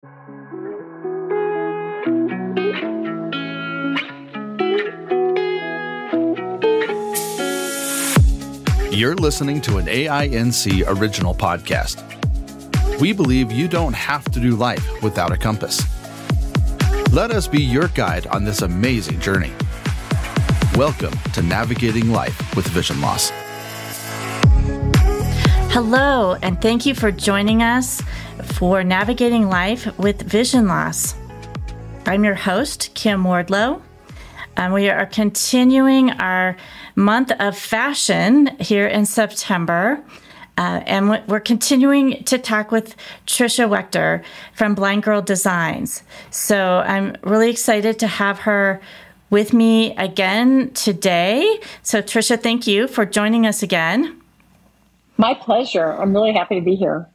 You're listening to an AINC original podcast. We believe you don't have to do life without a compass. Let us be your guide on this amazing journey. Welcome to Navigating Life with Vision Loss. Hello, and thank you for joining us for Navigating Life with Vision Loss. I'm your host, Kim Wardlow. We are continuing our month of fashion here in September. And we're continuing to talk with Tricia Waechter from Blind Girl Designs. So I'm really excited to have her with me again today. So Tricia, thank you for joining us again. My pleasure. I'm really happy to be here.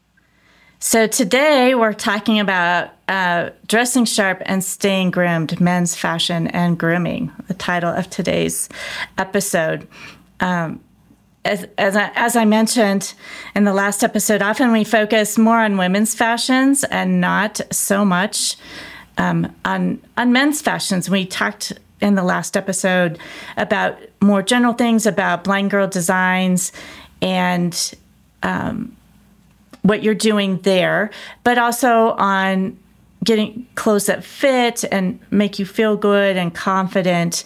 So today we're talking about dressing sharp and staying groomed, men's fashion and grooming, the title of today's episode. As I mentioned in the last episode, often we focus more on women's fashions and not so much on men's fashions. We talked in the last episode about more general things about Blind Girl Designs and what you're doing there, but also on getting clothes that fit and make you feel good and confident.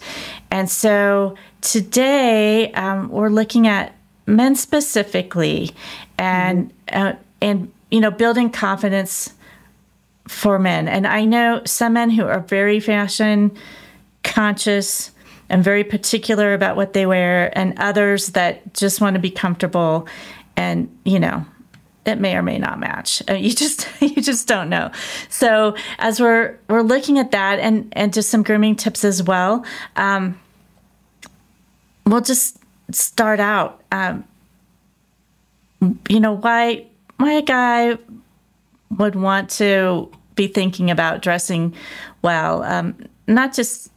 And so today we're looking at men specifically and building confidence for men. And I know some men who are very fashion conscious and very particular about what they wear, and others that just want to be comfortable, and it may or may not match. You just don't know. So as we're looking at that and just some grooming tips as well, we'll just start out. Why a guy would want to be thinking about dressing well, not just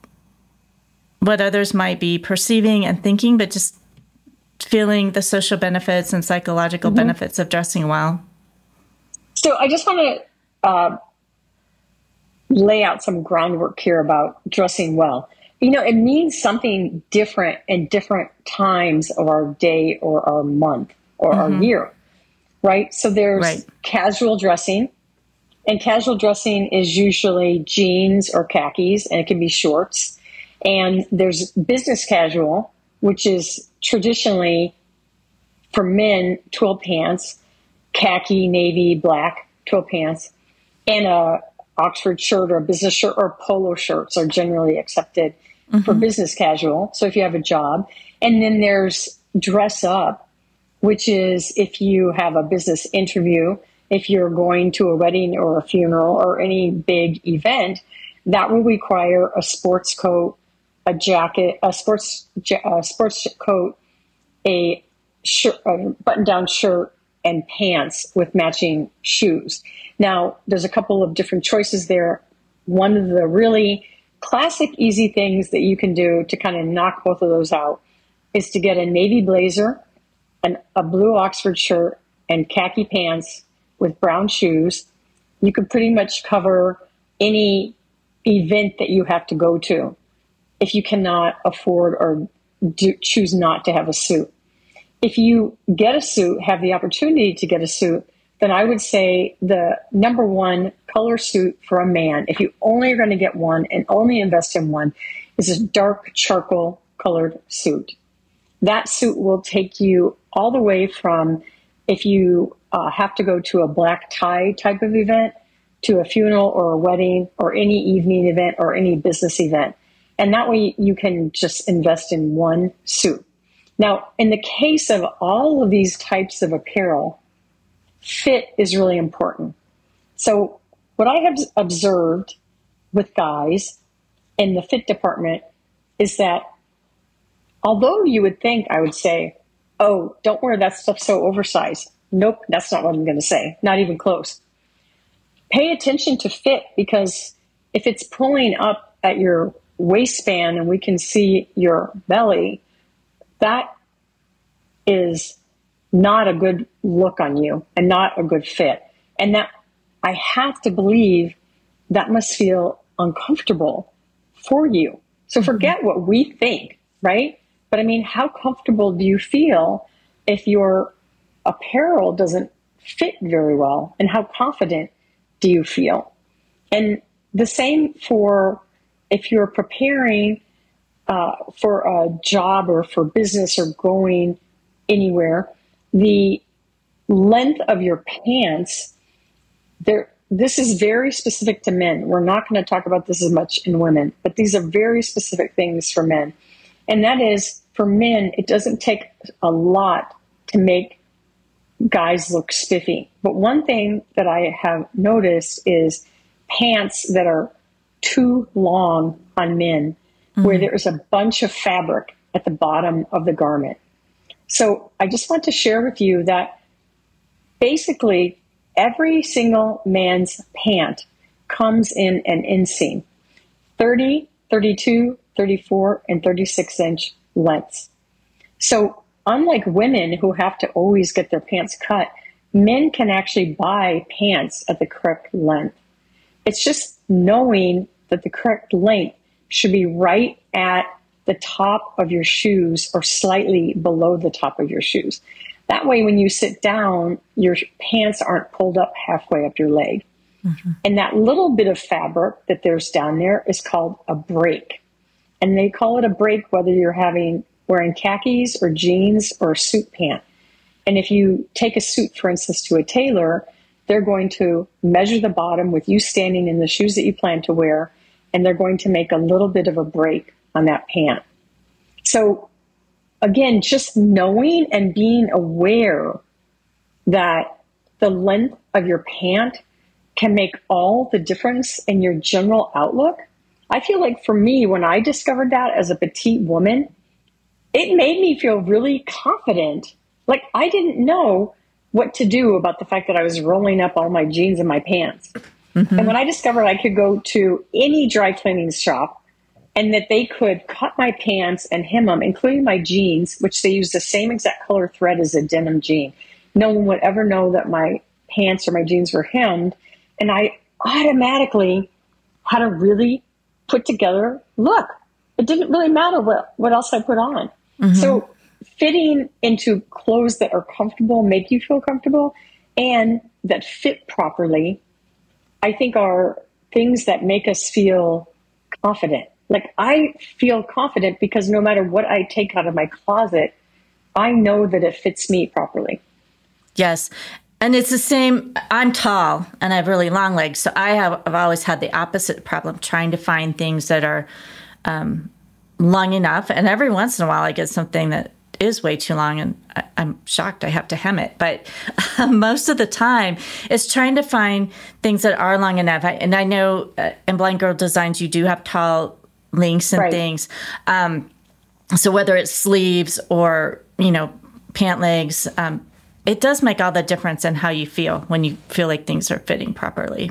what others might be perceiving and thinking, but just feeling the social benefits and psychological benefits of dressing well. So I just want to lay out some groundwork here about dressing well. It means something different in different times of our day or our month or our year, right? So there's casual dressing, and casual dressing is usually jeans or khakis, and it can be shorts. And there's business casual, which is traditionally for men, twill pants, khaki, navy, black twill pants, and a Oxford shirt or a business shirt or polo shirts are generally accepted for business casual. So if you have a job, and then there's dress up, which is if you have a business interview, if you're going to a wedding or a funeral or any big event, that will require a sports coat, a jacket, a sports coat, a button-down shirt, and pants with matching shoes. Now, there's a couple of different choices there. One of the really classic, easy things that you can do to kind of knock both of those out is to get a navy blazer, a blue Oxford shirt, and khaki pants with brown shoes. You can pretty much cover any event that you have to go to if you cannot afford or choose not to have a suit. If you get a suit, have the opportunity to get a suit, then I would say the number one color suit for a man, if you only are going to get one and only invest in one, is a dark charcoal colored suit. That suit will take you all the way from if you have to go to a black tie type of event to a funeral or a wedding or any evening event or any business event. And that way you can just invest in one suit. Now, in the case of all of these types of apparel, fit is really important. So what I have observed with guys in the fit department is that although you would think I would say, oh, don't wear that stuff so oversized. Nope, that's not what I'm going to say. Not even close. Pay attention to fit, because if it's pulling up at your waistband and we can see your belly, that is not a good look on you and not a good fit. And that I have to believe that must feel uncomfortable for you. So forget what we think, right? But I mean, how comfortable do you feel if your apparel doesn't fit very well? And how confident do you feel? And the same for if you're preparing for a job or for business or going anywhere, the length of your pants, this is very specific to men. We're not going to talk about this as much in women, but these are very specific things for men. And that is, for men, it doesn't take a lot to make guys look spiffy. But one thing that I have noticed is pants that are too long on men, where there's a bunch of fabric at the bottom of the garment. So I just want to share with you that basically every single man's pant comes in an inseam, 30, 32, 34, and 36-inch lengths. So unlike women who have to always get their pants cut, men can actually buy pants at the correct length. It's just knowing that the correct length should be right at the top of your shoes or slightly below the top of your shoes. That way, when you sit down, your pants aren't pulled up halfway up your leg. And that little bit of fabric that there's down there is called a break. And they call it a break whether you're wearing khakis or jeans or a suit pant. And if you take a suit, for instance, to a tailor, they're going to measure the bottom with you standing in the shoes that you plan to wear, and they're going to make a little bit of a break on that pant. So again, just knowing and being aware that the length of your pant can make all the difference in your general outlook. I feel like for me, when I discovered that as a petite woman, it made me feel really confident. Like I didn't know what to do about the fact that I was rolling up all my jeans in my pants. And when I discovered I could go to any dry cleaning shop and that they could cut my pants and hem them, including my jeans, which they use the same exact color thread as a denim jean. No one would ever know that my pants or my jeans were hemmed. And I automatically had a really put together look. It didn't really matter what else I put on. So fitting into clothes that are comfortable, make you feel comfortable, and that fit properly, I think are things that make us feel confident. Like I feel confident because no matter what I take out of my closet, I know that it fits me properly. Yes. And it's the same. I'm tall and I have really long legs. So I've always had the opposite problem, trying to find things that are long enough. And every once in a while I get something that is way too long and I'm shocked I have to hem it. But most of the time it's trying to find things that are long enough. And I know in Blind Girl Designs, you do have tall links and things. So whether it's sleeves or, pant legs, it does make all the difference in how you feel when you feel like things are fitting properly.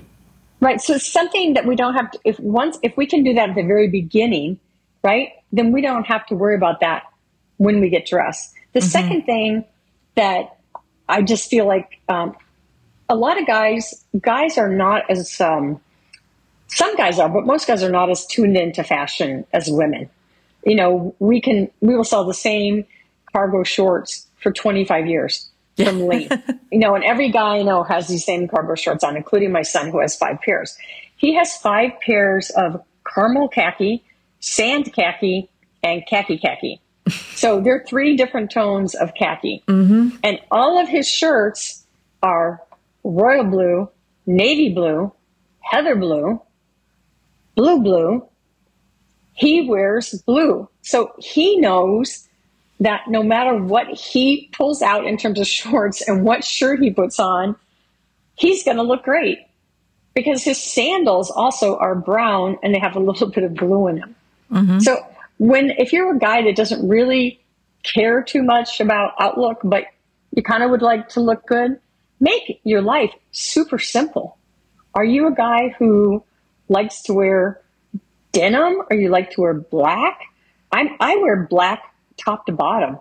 Right. So it's something that we don't have to, if we can do that at the very beginning, right, then we don't have to worry about that when we get dressed. The second thing that I just feel like a lot of guys are not as, some guys are, but most guys are not as tuned into fashion as women. We will sell the same cargo shorts for 25 years from Lee. And every guy I know has these same cargo shorts on, including my son who has 5 pairs. He has 5 pairs of caramel khaki, sand khaki, and khaki. So there are 3 different tones of khaki. And all of his shirts are royal blue, navy blue, heather blue, blue. He wears blue. So he knows that no matter what he pulls out in terms of shorts and what shirt he puts on, he's going to look great because his sandals also are brown and they have a little bit of blue in them. So if you're a guy that doesn't really care too much about outlook, but you kind of would like to look good, make your life super simple. Are you a guy who likes to wear denim or you like to wear black? I wear black top to bottom.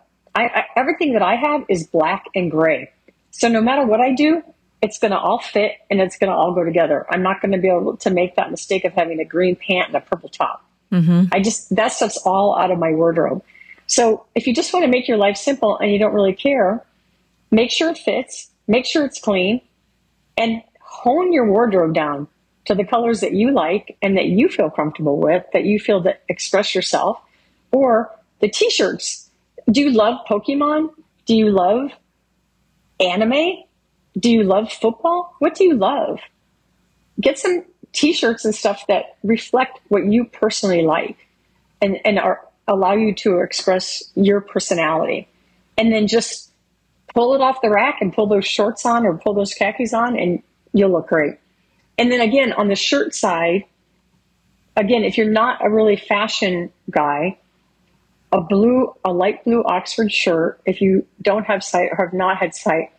Everything that I have is black and gray. So no matter what I do, it's going to all fit and it's going to all go together. I'm not going to be able to make that mistake of having a green pant and a purple top. That stuff's all out of my wardrobe. So if you just want to make your life simple and you don't really care, make sure it fits, make sure it's clean, and hone your wardrobe down to the colors that you like and that you feel comfortable with, that you feel that express yourself. Or the t-shirts. Do you love Pokemon? Do you love anime? Do you love football? What do you love? Get some t-shirts and stuff that reflect what you personally like and allow you to express your personality. And then just pull it off the rack and pull those shorts on or pull those khakis on and you'll look great. And then again, on the shirt side, again, if you're not a really fashion guy, a light blue Oxford shirt, if you don't have sight or have not had sight,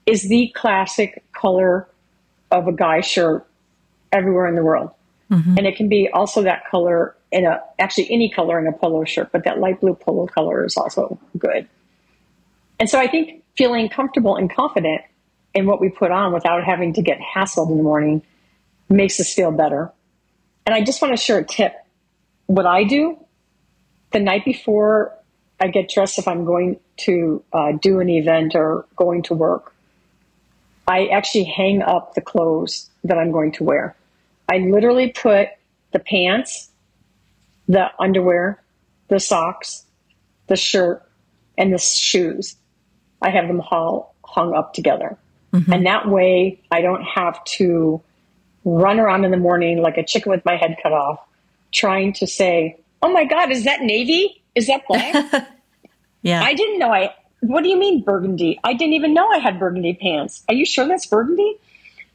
is the classic color of a guy shirt everywhere in the world. And it can be also that color actually any color in a polo shirt, but that light blue polo color is also good. And so I think feeling comfortable and confident in what we put on without having to get hassled in the morning makes us feel better. And I just want to share a tip. What I do the night before I get dressed, if I'm going to do an event or going to work, I actually hang up the clothes that I'm going to wear. I literally put the pants, the underwear, the socks, the shirt, and the shoes. I have them all hung up together. And that way I don't have to run around in the morning like a chicken with my head cut off, trying to say, oh my God, is that navy? Is that black? Yeah. I didn't know what do you mean burgundy? I didn't even know I had burgundy pants. Are you sure that's burgundy?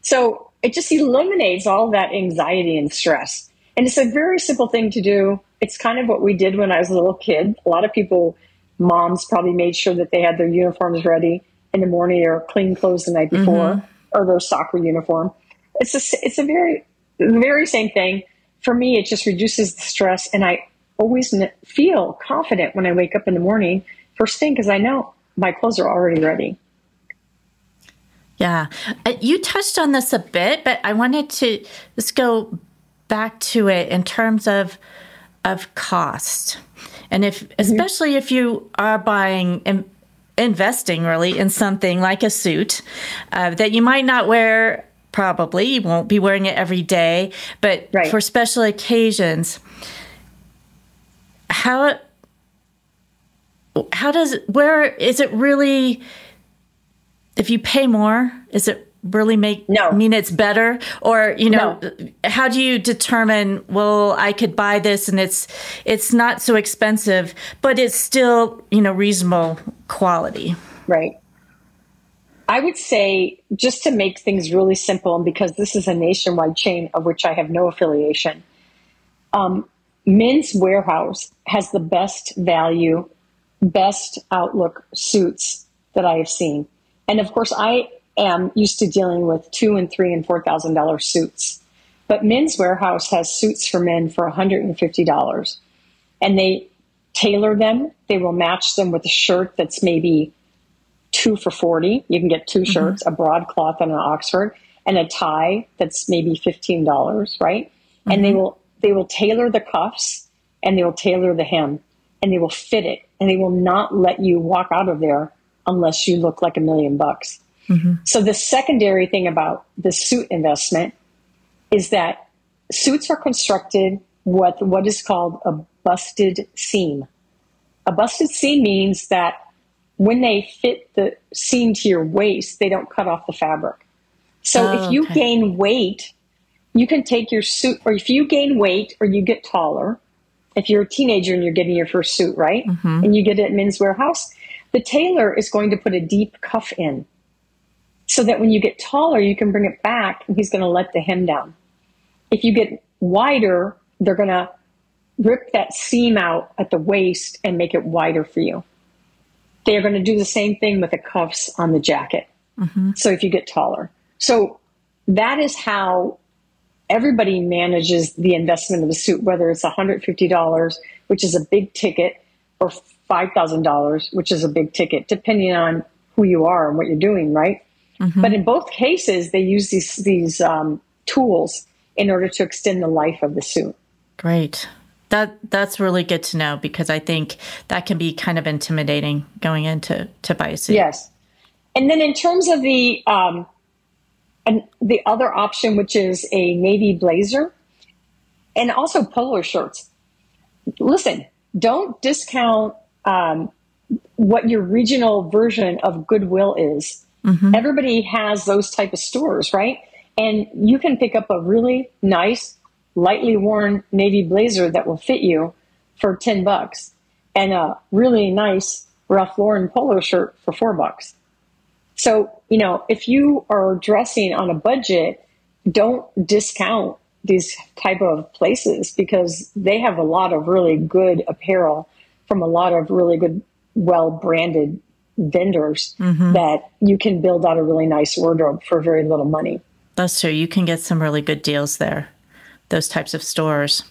So it just eliminates all that anxiety and stress. And it's a very simple thing to do. It's kind of what we did when I was a little kid. A lot of people, moms probably made sure that they had their uniforms ready in the morning or clean clothes the night before or their soccer uniform. It's a very, very same thing. For me, it just reduces the stress. And I always feel confident when I wake up in the morning first thing because I know my clothes are already ready. Yeah. You touched on this a bit, but I wanted to just go back to it in terms of cost. And especially if you are buying and investing really in something like a suit that you might not wear, probably you won't be wearing it every day, but for special occasions, where is it really, if you pay more, is it really mean it's better? Or, how do you determine, well, I could buy this and it's not so expensive, but it's still, reasonable quality? Right. I would say, just to make things really simple, and because this is a nationwide chain of which I have no affiliation, Men's Warehouse has the best value, best outlook suits that I have seen. And of course, I am used to dealing with $2,000 and $3,000 and $4,000 suits. But Men's Warehouse has suits for men for $150. And they tailor them. They will match them with a shirt that's maybe 2 for $40. You can get 2 shirts, a broadcloth and an Oxford, and a tie that's maybe $15, right? And they will tailor the cuffs and they will tailor the hem and they will fit it and they will not let you walk out of there unless you look like $1 million. So the secondary thing about the suit investment is that suits are constructed with what is called a busted seam. A busted seam means that when they fit the seam to your waist, they don't cut off the fabric. So if you gain weight, you can take your suit, or if you gain weight or you get taller, if you're a teenager and you're getting your first suit, right? And you get it at Men's Warehouse, the tailor is going to put a deep cuff in so that when you get taller, you can bring it back and he's going to let the hem down. If you get wider, they're going to rip that seam out at the waist and make it wider for you. They are going to do the same thing with the cuffs on the jacket. So if you get taller. So that is how everybody manages the investment of a suit, whether it's $150, which is a big ticket, or $5,000, which is a big ticket, depending on who you are and what you're doing, right? But in both cases, they use these tools in order to extend the life of the suit. Great. That's really good to know, because I think that can be kind of intimidating going into buy a suit. Yes. And then in terms of the other option, which is a navy blazer and also polo shirts. Listen, don't discount what your regional version of Goodwill is. Everybody has those type of stores, right? And you can pick up a really nice, lightly worn navy blazer that will fit you for $10 and a really nice Ralph Lauren polo shirt for $4. So, if you are dressing on a budget, don't discount these type of places, because they have a lot of really good apparel from a lot of really good, well-branded vendors that you can build out a really nice wardrobe for very little money. That's true. You can get some really good deals there, those types of stores.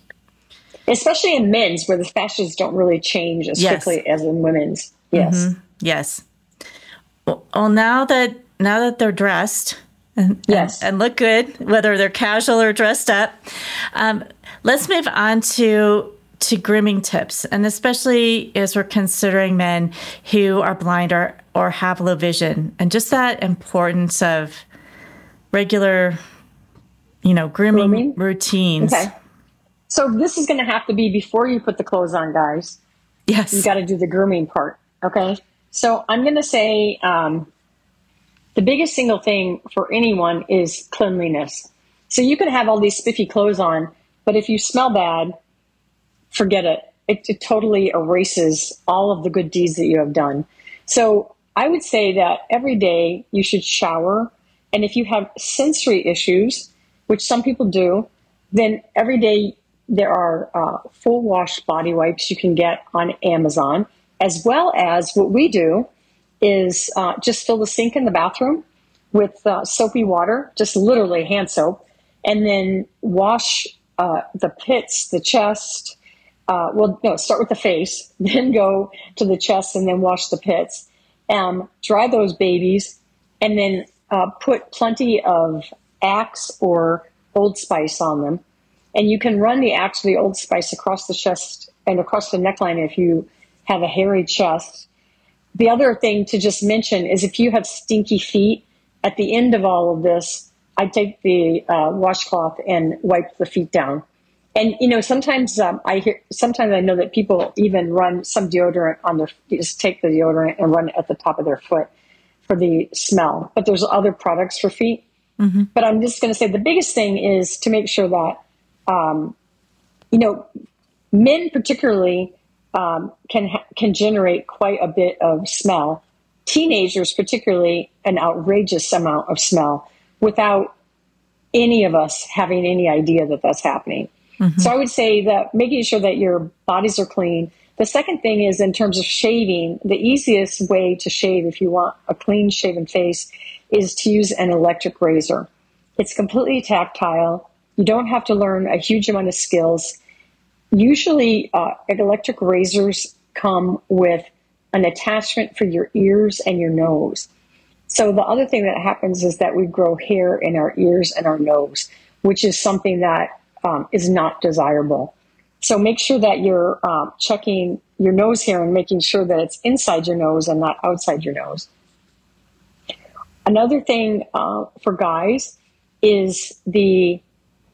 Especially in men's, where the fashions don't really change as quickly as in women's. Yes. Yes. Well, now that they're dressed and look good, whether they're casual or dressed up, let's move on to grooming tips, and especially as we're considering men who are blind or have low vision, and just that importance of regular, grooming routines. Okay. So this is going to have to be before you put the clothes on, guys. Yes. You got to do the grooming part. Okay. So I'm going to say the biggest single thing for anyone is cleanliness. So you can have all these spiffy clothes on, but if you smell bad, forget it. It totally erases all of the good deeds that you have done. So I would say that every day you should shower. And if you have sensory issues, which some people do, then every day there are full wash body wipes you can get on Amazon, as well as what we do is just fill the sink in the bathroom with soapy water, just literally hand soap, and then wash the pits, the chest. Start with the face, then go to the chest, and then wash the pits. Dry those babies, and then put plenty of Axe or Old Spice on them. And you can run the Axe or the Old Spice across the chest and across the neckline if you have a hairy chest. The other thing to just mention is if you have stinky feet, at the end of all of this, I take the washcloth and wipe the feet down. And, sometimes I know that people even run some deodorant on their, just take the deodorant and run it at the top of their foot for the smell. But there's other products for feet. But I'm just going to say the biggest thing is to make sure that, men particularly can generate quite a bit of smell. Teenagers, particularly, an outrageous amount of smell without any of us having any idea that that's happening. So I would say that making sure that your bodies are clean. The second thing is in terms of shaving, the easiest way to shave if you want a clean shaven face is to use an electric razor. It's completely tactile. You don't have to learn a huge amount of skills. Usually electric razors come with an attachment for your ears and your nose. So the other thing that happens is that we grow hair in our ears and our nose, which is something that is not desirable. So make sure that you're checking your nose hair and making sure that it's inside your nose and not outside your nose. Another thing for guys is the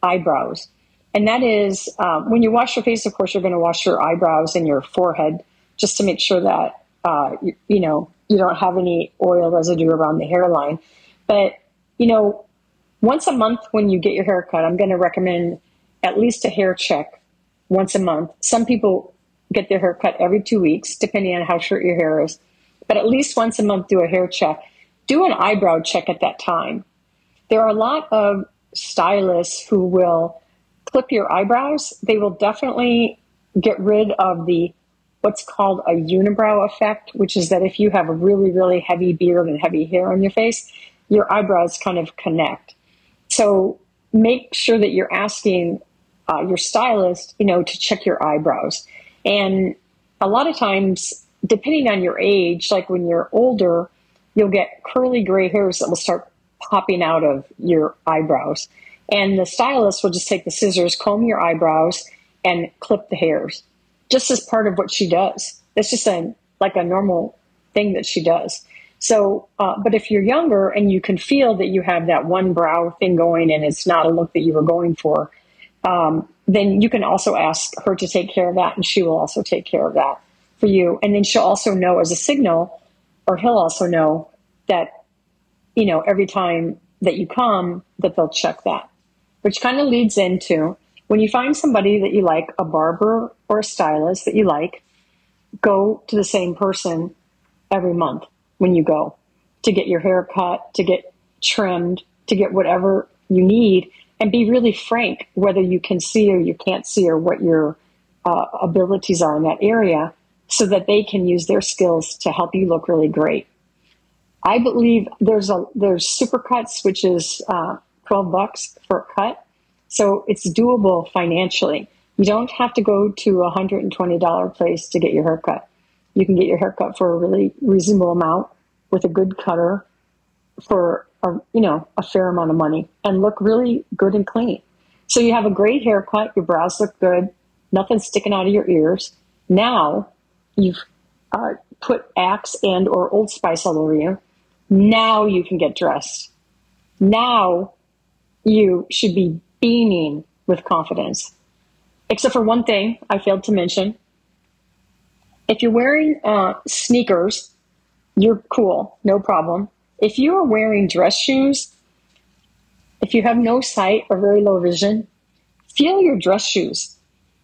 eyebrows. And that is when you wash your face, of course, you're going to wash your eyebrows and your forehead just to make sure that, you don't have any oil residue around the hairline. But, once a month when you get your hair cut, I'm going to recommend at least a hair check once a month. Some people get their hair cut every 2 weeks, depending on how short your hair is. But at least once a month, do a hair check. Do an eyebrow check at that time. There are a lot of stylists who will clip your eyebrows. They will definitely get rid of what's called a unibrow effect, which is that if you have a really, really heavy beard and heavy hair on your face, your eyebrows kind of connect. So make sure that you're asking your stylist, to check your eyebrows. And a lot of times, depending on your age, like when you're older, you'll get curly gray hairs that will start popping out of your eyebrows. And the stylist will just take the scissors, comb your eyebrows, and clip the hairs, just as part of what she does. It's just like a normal thing that she does. So, but if you're younger and you can feel that you have that one brow thing going and it's not a look that you were going for, then you can also ask her to take care of that, and she will also take care of that for you. And then she'll also know as a signal, or he'll also know that, every time that you come, that they'll check that, which kind of leads into when you find somebody that you like, a barber or a stylist that you like, go to the same person every month when you go to get your hair cut, to get trimmed, to get whatever you need, and be really frank whether you can see or you can't see or what your abilities are in that area, so that they can use their skills to help you look really great. I believe there's Supercuts, which is $12 for a cut. So it's doable financially. You don't have to go to a $120 place to get your hair cut. You can get your hair cut for a really reasonable amount with a good cutter for a fair amount of money and look really good and clean. So you have a great haircut, your brows look good, nothing sticking out of your ears. Now you've put Axe and or Old Spice all over you. Now you can get dressed. Now you should be beaming with confidence. Except for one thing I failed to mention. If you're wearing sneakers, you're cool, no problem. If you are wearing dress shoes, if you have no sight or very low vision, feel your dress shoes.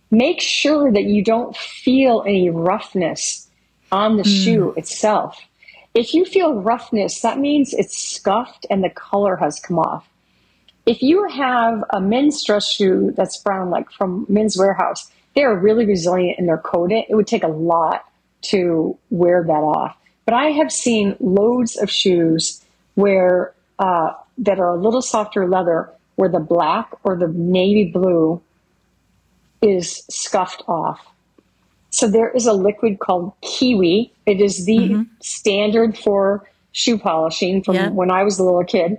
Make sure that you don't feel any roughness on the shoe itself. If you feel roughness, that means it's scuffed and the color has come off. If you have a men's dress shoe that's brown, like from Men's Warehouse, they're really resilient and they're coated. It would take a lot to wear that off. But I have seen loads of shoes where that are a little softer leather, where the black or the navy blue is scuffed off. So there is a liquid called Kiwi. It is the standard for shoe polishing from when I was a little kid.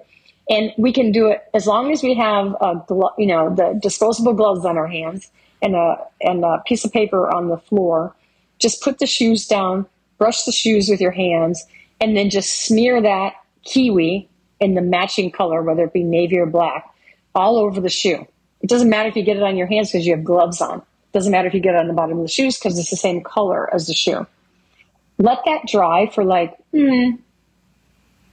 And we can do it as long as we have the disposable gloves on our hands and a piece of paper on the floor. Just put the shoes down, brush the shoes with your hands, and then just smear that Kiwi in the matching color, whether it be navy or black, all over the shoe. It doesn't matter if you get it on your hands because you have gloves on. It doesn't matter if you get it on the bottom of the shoes because it's the same color as the shoe. Let that dry for 5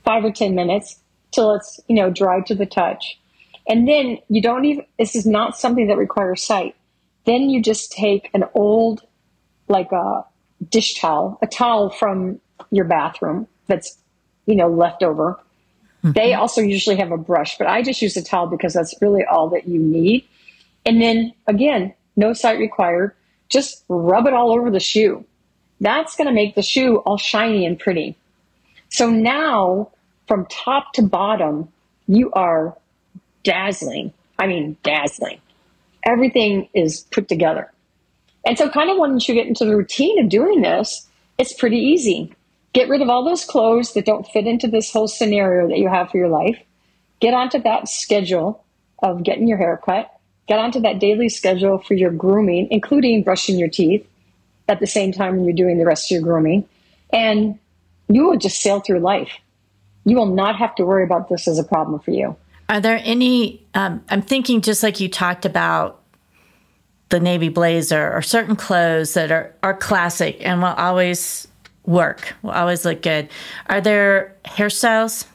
or 10 minutes till it's, dry to the touch. And then this is not something that requires sight. Then you just take an old, like a dish towel, a towel from your bathroom that's, left over. They also usually have a brush, but I just use a towel because that's really all that you need. And then again, no sight required. Just rub it all over the shoe. That's going to make the shoe all shiny and pretty. So now from top to bottom, you are dazzling. I mean, dazzling. Everything is put together. And so kind of once you get into the routine of doing this, it's pretty easy. Get rid of all those clothes that don't fit into this whole scenario that you have for your life. Get onto that schedule of getting your hair cut. Get onto that daily schedule for your grooming, including brushing your teeth at the same time when you're doing the rest of your grooming. And you will just sail through life. You will not have to worry about this as a problem for you. Are there any, I'm thinking just like you talked about the navy blazer or certain clothes that are classic and will always work, will always look good. Are there hairstyles?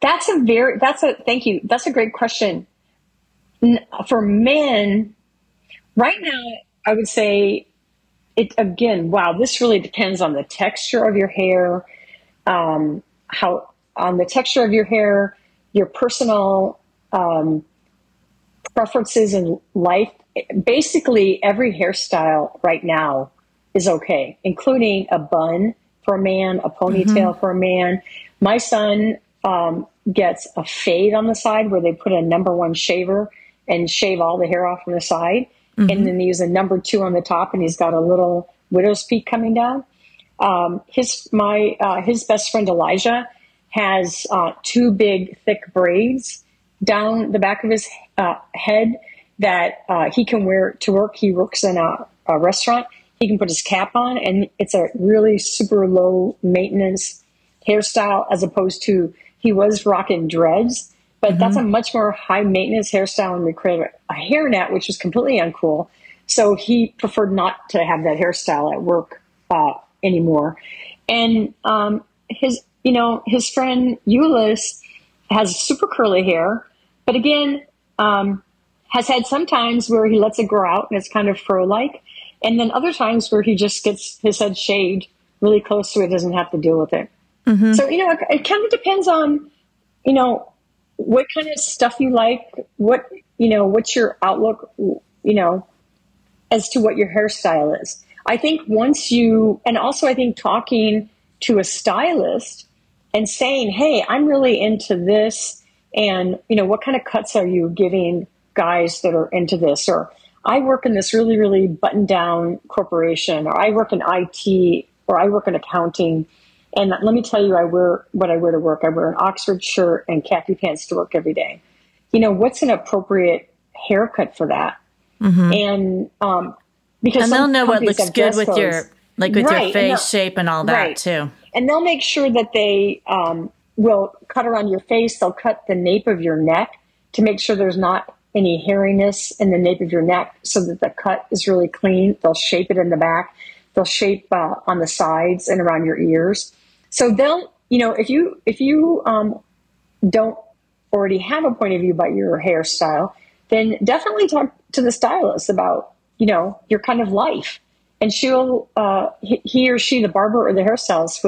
Thank you. That's a great question. For men, right now, I would say this really depends on the texture of your hair, on the texture of your hair, your personal preferences in life. Basically, every hairstyle right now is okay, including a bun for a man, a ponytail for a man. My son gets a fade on the side where they put a number 1 shaver and shave all the hair off from the side. And then they use a number 2 on the top, and he's got a little widow's peak coming down. His best friend Elijah has two big thick braids down the back of his head that he can wear to work. He works in a restaurant. He can put his cap on, and it's a really super low maintenance hairstyle, as opposed to he was rocking dreads, but that's a much more high maintenance hairstyle, and we created a hairnet, which was completely uncool. So he preferred not to have that hairstyle at work anymore. And his friend Euless has super curly hair, but again, has had some times where he lets it grow out and it's kind of fro-like. And then other times where he just gets his head shaved really close so he doesn't have to deal with it. So, it kind of depends on, what kind of stuff you like, what's your outlook, as to what your hairstyle is. I think I think talking to a stylist and saying, hey, I'm really into this. And, what kind of cuts are you giving guys that are into this? Or I work in this really, really buttoned down corporation, or I work in IT, or I work in accounting. And let me tell you, I wear what I wear to work. I wear an Oxford shirt and khaki pants to work every day. What's an appropriate haircut for that? And because they'll know what looks good with codes, your your face shape and all that too. And they'll make sure that they will cut around your face. They'll cut the nape of your neck to make sure there's not any hairiness in the nape of your neck, so that the cut is really clean. They'll shape it in the back. They'll shape on the sides and around your ears. So they'll, if you don't already have a point of view about your hairstyle, then definitely talk to the stylist about, your kind of life. And she'll, he or she, the barber or the hairstylist,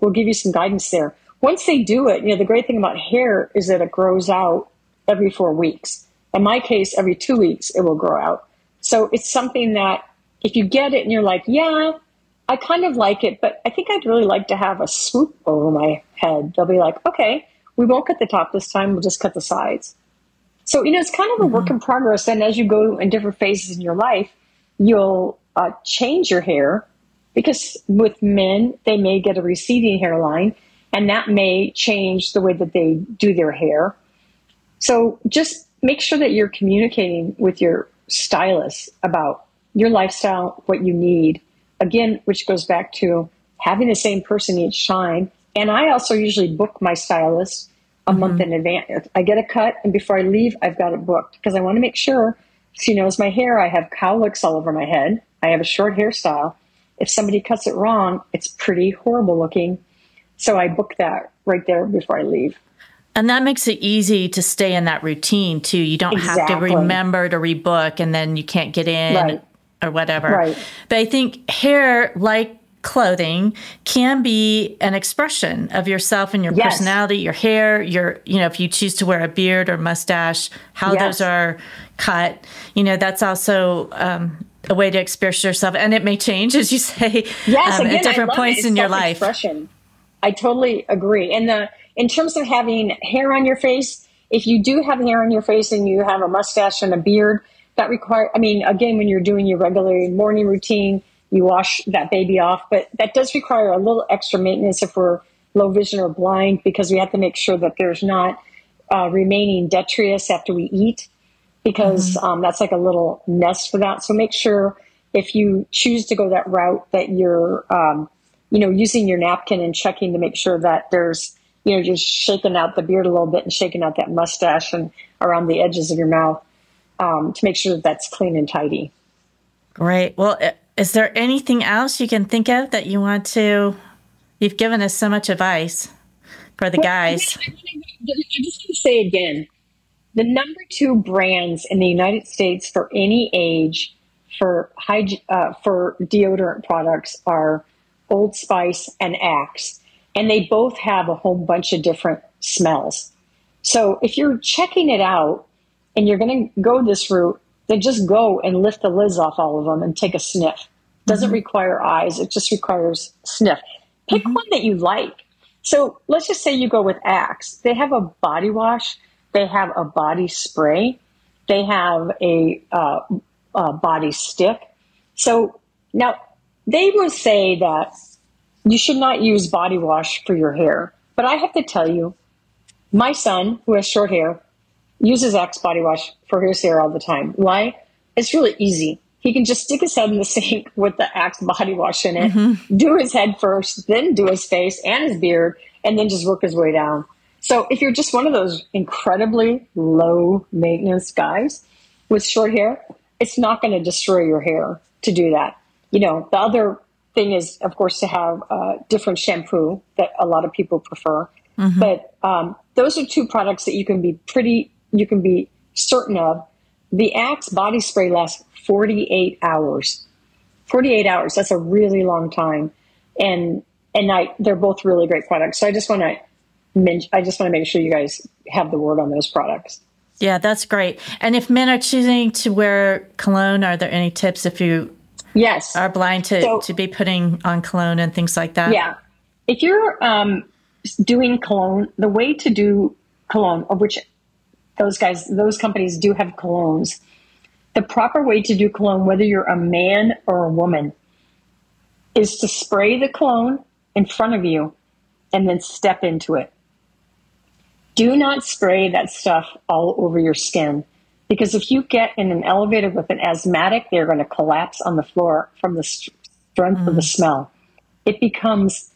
will give you some guidance there. Once they do it, the great thing about hair is that it grows out every 4 weeks. In my case, every 2 weeks it will grow out. So it's something that if you get it and you're like, yeah, I kind of like it, but I think I'd really like to have a swoop over my head, they'll be like, okay, we won't cut the top this time. We'll just cut the sides. So, it's kind of a work in progress. And as you go in different phases in your life, you'll change your hair, because with men, they may get a receding hairline, and that may change the way that they do their hair. So just make sure that you're communicating with your stylist about your lifestyle, what you need. Again, which goes back to having the same person each time. And I also usually book my stylist a month in advance. I get a cut, and before I leave, I've got it booked, because I want to make sure she knows my hair. I have cowlicks all over my head. I have a short hairstyle. If somebody cuts it wrong, it's pretty horrible looking. So I book that right there before I leave. And that makes it easy to stay in that routine too. You don't have to remember to rebook, and then you can't get in or whatever. Right. But I think hair, like clothing, can be an expression of yourself and your personality, your hair, if you choose to wear a beard or mustache, how those are cut, that's also a way to express yourself. And it may change, as you say, at different points in your life. I totally agree. And in terms of having hair on your face, if you do have hair on your face and you have a mustache and a beard, that again, when you're doing your regular morning routine, you wash that baby off, but that does require a little extra maintenance if we're low vision or blind, because we have to make sure that there's not remaining detritus after we eat, because that's like a little nest for that. So make sure, if you choose to go that route, that you're, using your napkin and checking to make sure that there's, just shaking out the beard a little bit and shaking out that mustache and around the edges of your mouth, to make sure that that's clean and tidy. Great. Well, is there anything else you can think of that you want to? You've given us so much advice for the guys. I just want to say again, the number 2 brands in the United States for any age for deodorant products are Old Spice and Axe, and they both have a whole bunch of different smells. So if you're checking it out and you're going to go this route, then just go and lift the lids off all of them and take a sniff. Doesn't require eyes. It just requires sniff. Pick one that you like. So let's just say you go with Axe. They have a body wash. They have a body spray. They have a body stick. So now they will say that you should not use body wash for your hair. But I have to tell you, my son, who has short hair, uses Axe body wash for his hair all the time. Why? It's really easy. He can just stick his head in the sink with the Axe body wash in it, do his head first, then do his face and his beard, and then just work his way down. So if you're just one of those incredibly low maintenance guys with short hair, it's not going to destroy your hair to do that. You know, the other thing is, of course, to have different shampoo that a lot of people prefer. But those are two products that you can be certain of. The Axe body spray lasts 48 hours. 48 hours. That's a really long time. And they're both really great products. So I just want to make sure you guys have the word on those products. Yeah, that's great. And if men are choosing to wear cologne, are there any tips if you are blind to be putting on cologne and things like that? Yeah. If you're doing cologne, the way to do cologne, of which those companies do have colognes, the proper way to do cologne, whether you're a man or a woman, is to spray the cologne in front of you and then step into it. Do not spray that stuff all over your skin, because if you get in an elevator with an asthmatic, they're going to collapse on the floor from the strength of the smell. It becomes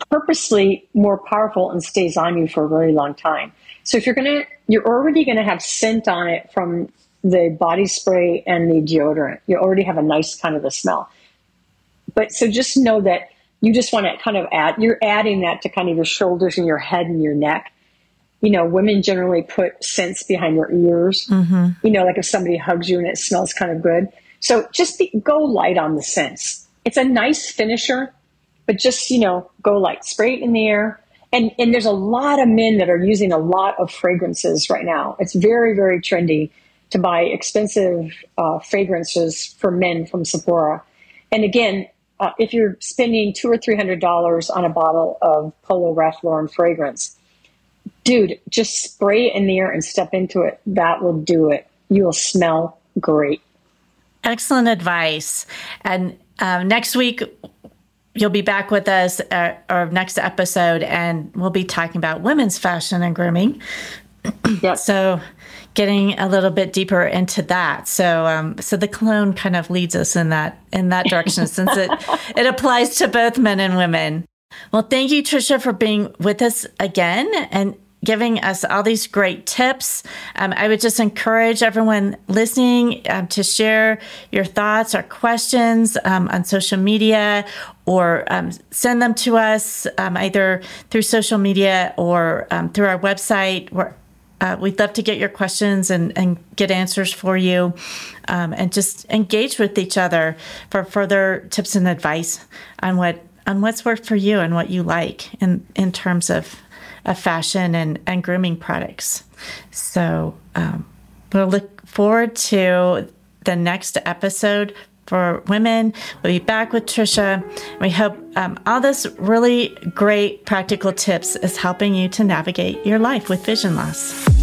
purposely more powerful and stays on you for a very long time. So if you're already going to have scent on it from the body spray and the deodorant. You already have a nice kind of a smell. But so just know that you just want to kind of you're adding that to kind of your shoulders and your head and your neck. You know, women generally put scents behind their ears, you know, like if somebody hugs you and it smells kind of good. So just go light on the scents. It's a nice finisher, but just, you know, go light, spray it in the air. And there's a lot of men that are using a lot of fragrances right now. It's very, very trendy to buy expensive fragrances for men from Sephora. And again, if you're spending $200 or $300 on a bottle of Polo Ralph Lauren fragrance, dude, just spray it in the air and step into it. That will do it. You will smell great. Excellent advice. And next week, you'll be back with us, our next episode, and we'll be talking about women's fashion and grooming. Yep. So getting a little bit deeper into that. So the cologne kind of leads us in that direction since it applies to both men and women. Well, thank you, Tricia, for being with us again and giving us all these great tips. I would just encourage everyone listening to share your thoughts or questions on social media, or send them to us either through social media or through our website. We'd love to get your questions and get answers for you, and just engage with each other for further tips and advice on what's worked for you and what you like in terms of fashion and grooming products. So we'll look forward to the next episode for women. We'll be back with Tricia. We hope all this really great practical tips is helping you to navigate your life with vision loss.